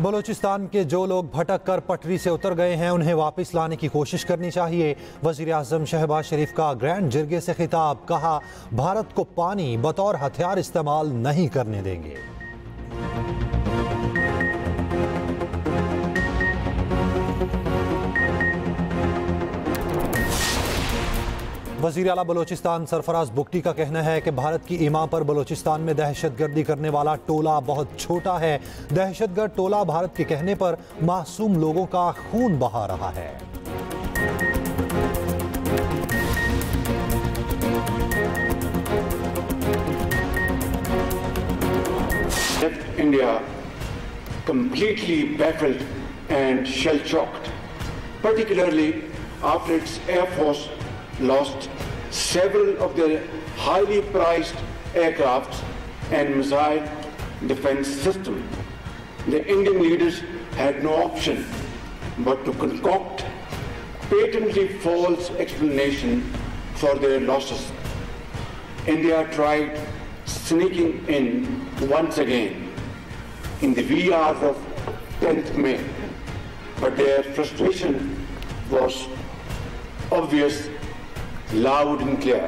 बलूचिस्तान के जो लोग भटक कर पटरी से उतर गए हैं उन्हें वापस लाने की कोशिश करनी चाहिए। वजीर आजम शहबाज शरीफ का ग्रैंड जिरगे से खिताब, कहा भारत को पानी बतौर हथियार इस्तेमाल नहीं करने देंगे। वज़ीर आला बलूचिस्तान सरफराज बुगटी का कहना है कि भारत की ईमा पर बलूचिस्तान में दहशतगर्दी करने वाला टोला बहुत छोटा है। दहशतगर्द टोला भारत के कहने पर मासूम लोगों का खून बहा रहा है। India completely baffled and shell-shocked, particularly after its Air Force lost several of their highly prized aircrafts and missile defense system. The Indian leaders had no option but to concoct patently false explanation for their losses. India tried sneaking in once again in the wee hours of 10th May, but their frustration was obvious, loud and clear.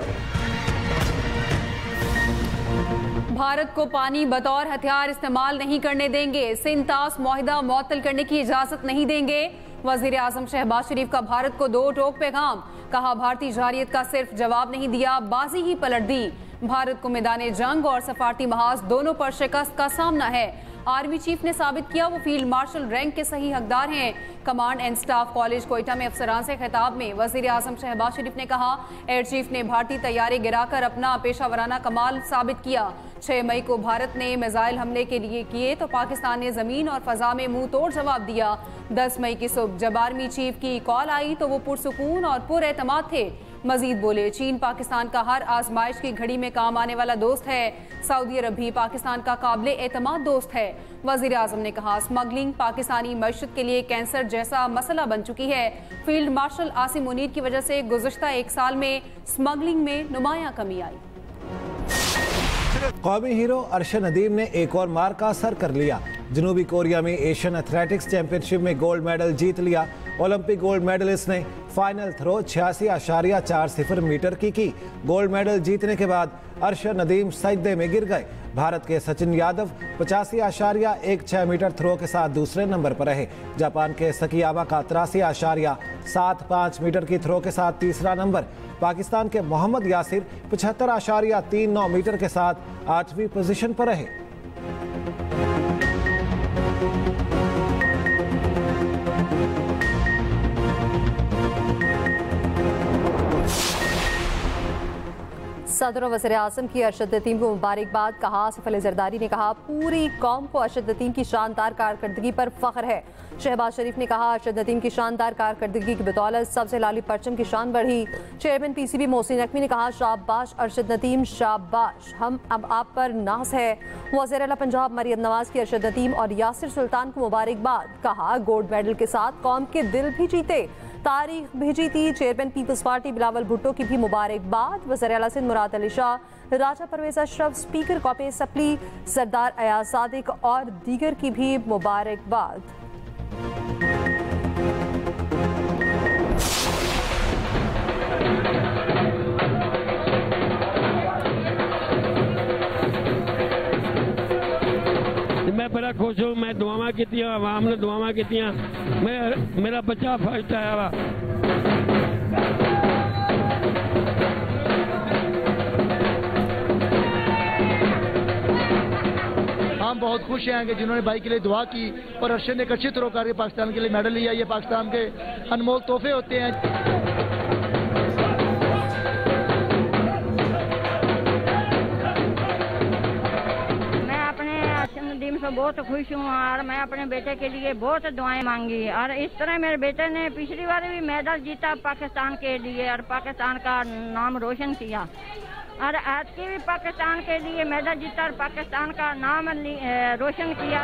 Bharat को पानी बतौर हथियार इस्तेमाल नहीं करने देंगे। सिंतास मुआहिदा मुअत्तल करने की इजाजत नहीं देंगे। वजीर आजम शहबाज शरीफ का भारत को दो टोक पैगाम, कहा भारतीय जारियत का सिर्फ जवाब नहीं दिया, बाजी ही पलट दी। भारत को मैदान जंग और सफारती महाज दोनों पर शिकस्त का सामना है। आर्मी चीफ ने साबित किया वो फील्ड मार्शल रैंक के सही हकदार हैं। Command and staff college Quetta में अफसरान से खिताब में वजीर आजम शहबाज शरीफ ने कहा, एयर चीफ ने भारतीय तैयारे गिराकर अपना पेशावराना कमाल साबित किया। 6 मई को भारत ने मिसाइल हमले के लिए किए तो पाकिस्तान ने जमीन और फजा में मुंह तोड़ जवाब दिया। 10 मई की सुबह जब आर्मी चीफ की कॉल आई तो वो पुरसुकून और पुरएतमाद थे। मजीद बोले, चीन पाकिस्तान का हर आजमाइश की घड़ी में काम आने वाला दोस्त है। सऊदी अरब भी पाकिस्तान का काबिल एतमाद दोस्त है। वजीर आजम ने कहा, स्मगलिंग पाकिस्तानी मईशत के लिए कैंसर जैसा मसला बन चुकी है। फील्ड मार्शल आसिम मुनीर की वजह से गुज़श्ता 1 साल में स्मगलिंग में नुमायां कमी आई। कौमी हीरो अरशद नदीम ने एक और मार का असर कर लिया। जनूबी कोरिया में एशियन एथलेटिक्स चैंपियनशिप में गोल्ड मेडल जीत लिया। ओलंपिक गोल्ड मेडलिस्ट ने फाइनल थ्रो 86.40 मीटर की। गोल्ड मेडल जीतने के बाद अरशद नदीम सजदे में गिर गए। भारत के सचिन यादव 85.16 मीटर थ्रो के साथ दूसरे नंबर पर रहे। जापान के सकीयामा का 83.75 मीटर की थ्रो के साथ तीसरा नंबर। पाकिस्तान के मोहम्मद यासिर 75.39 मीटर के साथ 8वीं पोजीशन पर रहे। सदर और वज़ीर आज़म की अरशद नदीम को मुबारकबाद, कहा आसिफ अली जरदारी ने कहा पूरी कौम को अरशद नदीम की शानदार कारकर्दगी पर फख्र है। शहबाज शरीफ ने कहा अरशद नदीम की शानदार कारकर्दगी की बदौलत सबसे लाली परचम की शान बढ़ी। चेयरमैन PCB मोहसिन नकवी ने कहा शाबाश अरशद नदीम शाबाश, हम अब आप पर नाज है। वज़ीर आला पंजाब मरियम नवाज की अरशद नदीम और यासिर सुल्तान को मुबारकबाद, कहा गोल्ड मेडल के साथ कौम के दिल भी जीते, तारीख भी जीती। Chairman People's Party Bilawal Bhutto की भी मुबारकबाद। वज़ीर आला सिंध मुराद अली शाह, राजा परवेज अशरफ, स्पीकर कौपे सप्ली, सरदार अयाज सादिक और दीगर की भी मुबारकबाद। मैं बड़ा खुश हूँ। मैं दुआवां कीतियां, आवाम ने दुआवां कीतियां, मेरा बच्चा फर्स्ट आया वा। हम बहुत खुश हैं कि जिन्होंने भाई के लिए दुआ की और अरशद ने एक अच्छी तरह करके पाकिस्तान के लिए मेडल लिया। ये पाकिस्तान के अनमोल तोहफे होते हैं। से बहुत खुश हूँ और मैं अपने बेटे के लिए बहुत दुआएं मांगी और इस तरह मेरे बेटे ने पिछली बार भी मेडल जीता पाकिस्तान के लिए और पाकिस्तान का नाम रोशन किया और आज की भी पाकिस्तान के लिए मेडल जीता और पाकिस्तान का नाम रोशन किया।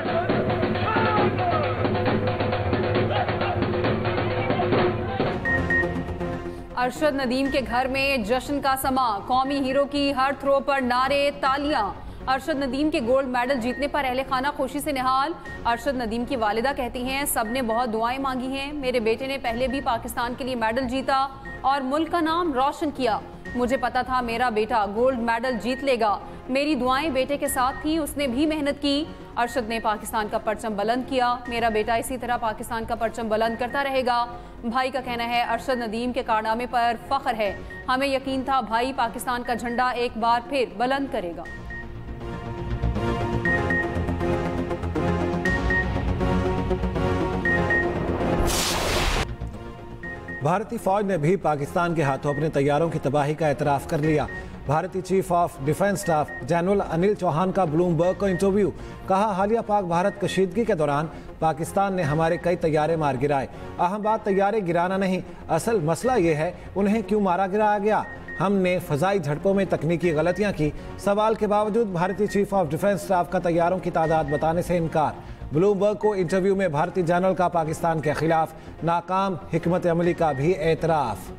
अरशद नदीम के घर में जश्न का समा, कौमी हीरो की हर थ्रो पर नारे, तालियां। अरशद नदीम के गोल्ड मेडल जीतने पर अहले खाना खुशी से निहाल। अरशद नदीम की वालिदा कहती हैं, सबने बहुत दुआएं मांगी हैं। मेरे बेटे ने पहले भी पाकिस्तान के लिए मेडल जीता और मुल्क का नाम रोशन किया। मुझे पता था मेरा बेटा गोल्ड मेडल जीत लेगा। मेरी दुआएं बेटे के साथ थी, उसने भी मेहनत की। अरशद ने पाकिस्तान का परचम बुलंद किया। मेरा बेटा इसी तरह पाकिस्तान का परचम बुलंद करता रहेगा। भाई का कहना है, अरशद नदीम के कारनामे पर फख्र है। हमें यकीन था भाई पाकिस्तान का झंडा एक बार फिर बुलंद करेगा। भारतीय फौज ने भी पाकिस्तान के हाथों अपने तैयारों की तबाही का एतराफ़ कर लिया। भारतीय chief of defence staff general Anil Chauhan का ब्लूमबर्ग को इंटरव्यू। कहा, हालिया पाक भारत कशीदगी के दौरान पाकिस्तान ने हमारे कई तैयारे मार गिराए। अहम बात तैयारे गिराना नहीं, असल मसला ये है उन्हें क्यों मारा गिराया गया। हमने फ़ज़ाई झड़पों में तकनीकी गलतियां की। सवाल के बावजूद भारतीय चीफ ऑफ डिफेंस स्टाफ का तैयारों की तादाद बताने से इनकार। ब्लूमबर्ग को इंटरव्यू में भारतीय जनरल का पाकिस्तान के खिलाफ नाकाम हिकमत अमली का भी एतराफ़।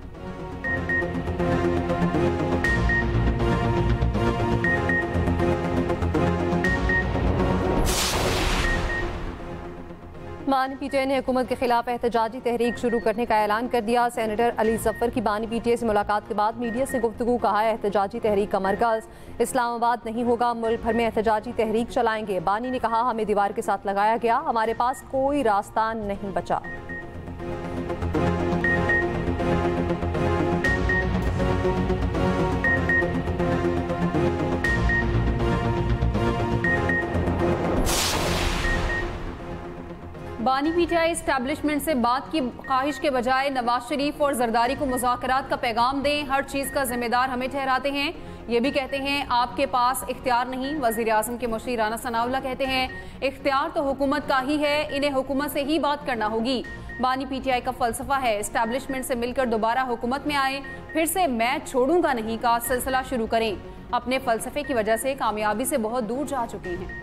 बानी पीटीआई ने हुकूमत के खिलाफ एहतजाजी तहरीक शुरू करने का ऐलान कर दिया। सेनेटर अली जफर की बानी पीटीआई से मुलाकात के बाद मीडिया से गुफ्तगू। कहा, एहतजाजी तहरीक का मरकज इस्लामाबाद नहीं होगा, मुल्क भर में एहतजाजी तहरीक चलाएंगे। बानी ने कहा, हमें दीवार के साथ लगाया गया, हमारे पास कोई रास्ता नहीं बचा। बानी पीटीआई एस्टैब्लिशमेंट से बात की ख्वाहिश के बजाय नवाज शरीफ और जरदारी को मुज़ाकरात का पैगाम दें। हर चीज़ का जिम्मेदार हमें ठहराते हैं। ये भी कहते हैं आपके पास इख्तियार नहीं। वज़ीर आज़म के मुशीर राना सनाउल्लाह कहते हैं, इख्तियार तो हुकूमत का ही है, इन्हें हुकूमत से ही बात करना होगी। बानी पीटीआई का फलसफा है, एस्टैब्लिशमेंट से मिलकर दोबारा हुकूमत में आए, फिर से मैं छोड़ूंगा नहीं का सिलसिला शुरू करें। अपने फलसफे की वजह से कामयाबी से बहुत दूर जा चुके हैं।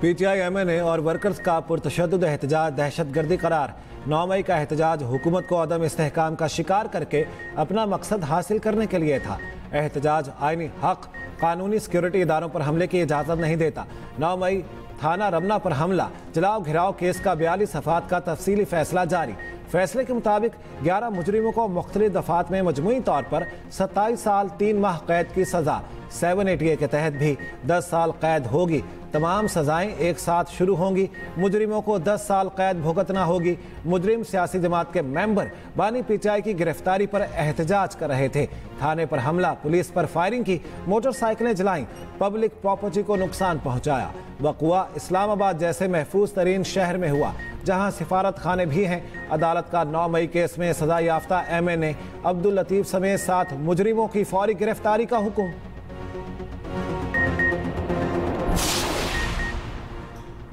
पीटीआई एमएनए और वर्कर्स का पुरतशद्दुद एहतजाज दहशतगर्दी करार। 9 मई का एहतजाज हुकूमत को अदम इस्तेहकाम का शिकार करके अपना मकसद हासिल करने के लिए था। एहतजाज आईनी हक, कानूनी सिक्योरिटी इदारों पर हमले की इजाज़त नहीं देता। 9 मई थाना रमना पर हमला, जलाओ घिराव केस का 42 सफ़ात का तफसीली फैसला जारी। फैसले के मुताबिक 11 मुजरिमों को मुख्तलिफ दफात में मजमूई तौर पर 27 साल 3 माह कैद की सज़ा। 780A के तहत भी 10 साल कैद होगी। तमाम सजाएं एक साथ शुरू होंगी। मुजरिमों को 10 साल कैद भुगतना होगी। मुजरिम सियासी जमात के मेंबर बानी पीटीआई की गिरफ्तारी पर एहतजाज कर रहे थे। थाने पर हमला, पुलिस पर फायरिंग की, मोटरसाइकिलें जलाईं, पब्लिक प्रॉपर्टी को नुकसान पहुंचाया। वक़ुआ इस्लामाबाद जैसे महफूज तरीन शहर में हुआ, जहां सिफारत खाने भी हैं। अदालत का 9 मई केस में सजा याफ्ता एमएनए अब्दुल लतीफ समेत 7 मुजरिमों की फौरी गिरफ्तारी का हुक्म।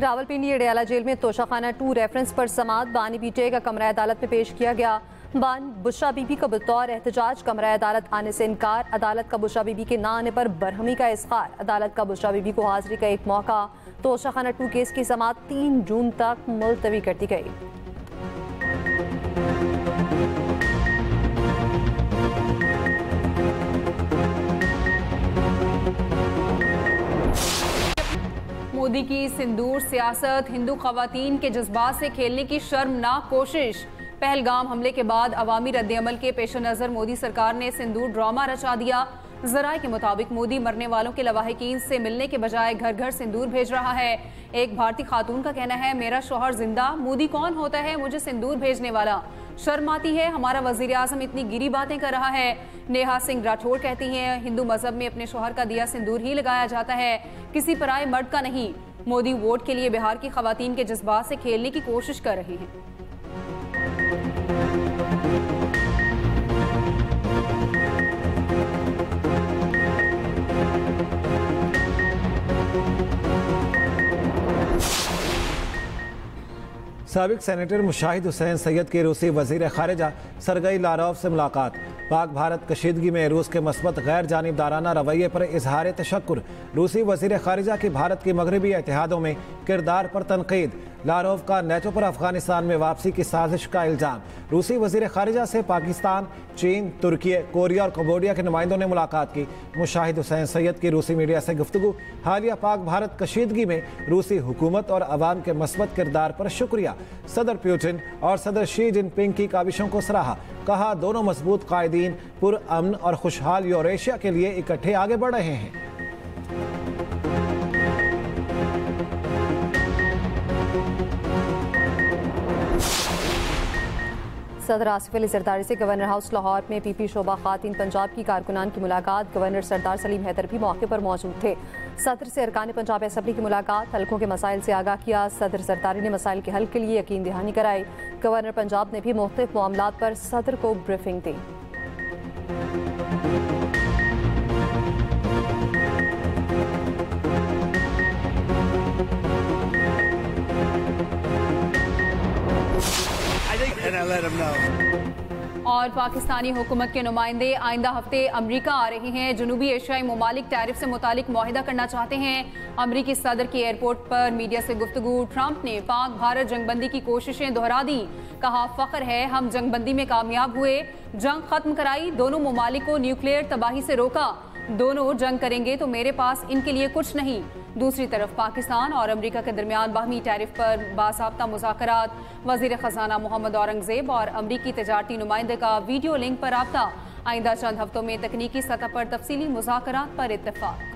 रावलपिंडी अडयाला जेल में तोशाखाना 2 रेफरेंस पर समात बानी पीटीआई का कमरा अदालत में पेश किया गया। बान बुशरा बीबी का बतौर एहतजाज कमरा अदालत आने से इनकार। अदालत का बुशरा बीबी के ना आने पर बरहमी का इज़हार। अदालत का बुशरा बीबी को हाजिरी का एक मौका। तोशाखाना 2 केस की समात 3 जून तक मुलतवी कर दी गई। मोदी की सिंदूर सियासत, हिंदू खवातीन के जज्बात से खेलने की शर्मनाक कोशिश। पहलगाम हमले के बाद अवामी रद्द-ए-अमल के पेश नज़र मोदी सरकार ने सिंदूर ड्रामा रचा दिया। ज़राए के मुताबिक मोदी मरने वालों के लवाहिकीन से मिलने के बजाय घर घर सिंदूर भेज रहा है। एक भारतीय खातून का कहना है, मेरा शौहर जिंदा, मोदी कौन होता है मुझे सिंदूर भेजने वाला। शर्म आती है, हमारा वजीर आजम इतनी गिरी बातें कर रहा है। नेहा सिंह राठौड़ कहती हैं, हिंदू मजहब में अपने शौहर का दिया सिंदूर ही लगाया जाता है, किसी पराए मर्द का नहीं। मोदी वोट के लिए बिहार की खवातीन के जज्बात से खेलने की कोशिश कर रहे हैं। साबिक सेनेटर मुशाहिद हुसैन सैयद की रूसी वजीर खारिजा सरगई लारोव से मुलाकात। पाक भारत कशीदगी में रूस के मस्बत गैर जानिबदाराना रवैये पर इजहार तशक्कुर। रूसी वजीर खारिजा की भारत के मगरबी इत्तेहादों में किरदार पर तनकीद। लारोव का नेटो पर अफगानिस्तान में वापसी की साजिश का इल्जाम। रूसी वजीर खारिजा से पाकिस्तान, चीन, तुर्की, कोरिया और कम्बोडिया के नुमाइंदों ने मुलाकात की। मुशाहिद हुसैन सैयद की रूसी मीडिया से गुफ्तगू। हालिया पाक भारत कशीदगी में रूसी हुकूमत और अवाम के मस्बत किरदार पर शुक्रिया। सदर पुतिन और सदर शी जिनपिंग की काविशों को सराहा। कहा दोनों मजबूत कायदीन पुरअमन और खुशहाल यूरेशिया के लिए इकट्ठे आगे बढ़ रहे हैं। सदर आसिफ अली जरदारी से गवर्नर हाउस लाहौर में पीपी शोबा खातिन पंजाब की कारकुनान की मुलाकात। गवर्नर सरदार सलीम हैदर भी मौके पर मौजूद थे। सदर से अरकान पंजाब असम्बली की मुलाकात। हल्कों के मसाइल से आगाह किया। सदर जरदारी ने मसाइल के हल के लिए यकीन दहानी कराई। गवर्नर पंजाब ने भी मुख्तलिफ मामलात पर सदर को ब्रीफिंग दी। और पाकिस्तानी हुकूमत के नुमाइंदे आइंदा हफ्ते अमरीका आ रहे हैं। जनूबी एशियाई ममालिक टैरिफ से मुतालिक मुआहिदा करना चाहते हैं। अमरीकी सदर की एयरपोर्ट पर मीडिया से गुफ्तगू। ट्रंप ने पाक भारत जंगबंदी की कोशिशें दोहरा दी। कहा फख्र है हम जंगबंदी में कामयाब हुए, जंग खत्म कराई, दोनों ममालिक को न्यूक्लियर तबाही से रोका। दोनों जंग करेंगे तो मेरे पास इनके लिए कुछ नहीं। दूसरी तरफ पाकिस्तान और अमेरिका के दरमियान बाहमी टैरिफ पर बासाब्ता मुज़ाकरात। वज़ीर ख़जाना मोहम्मद औरंगज़ेब और अमरीकी तजारती नुमाइंदे का वीडियो लिंक पर राब्ता। आइंदा चंद हफ्तों में तकनीकी सतह पर तफसीली मुज़ाकरात पर इत्तेफाक।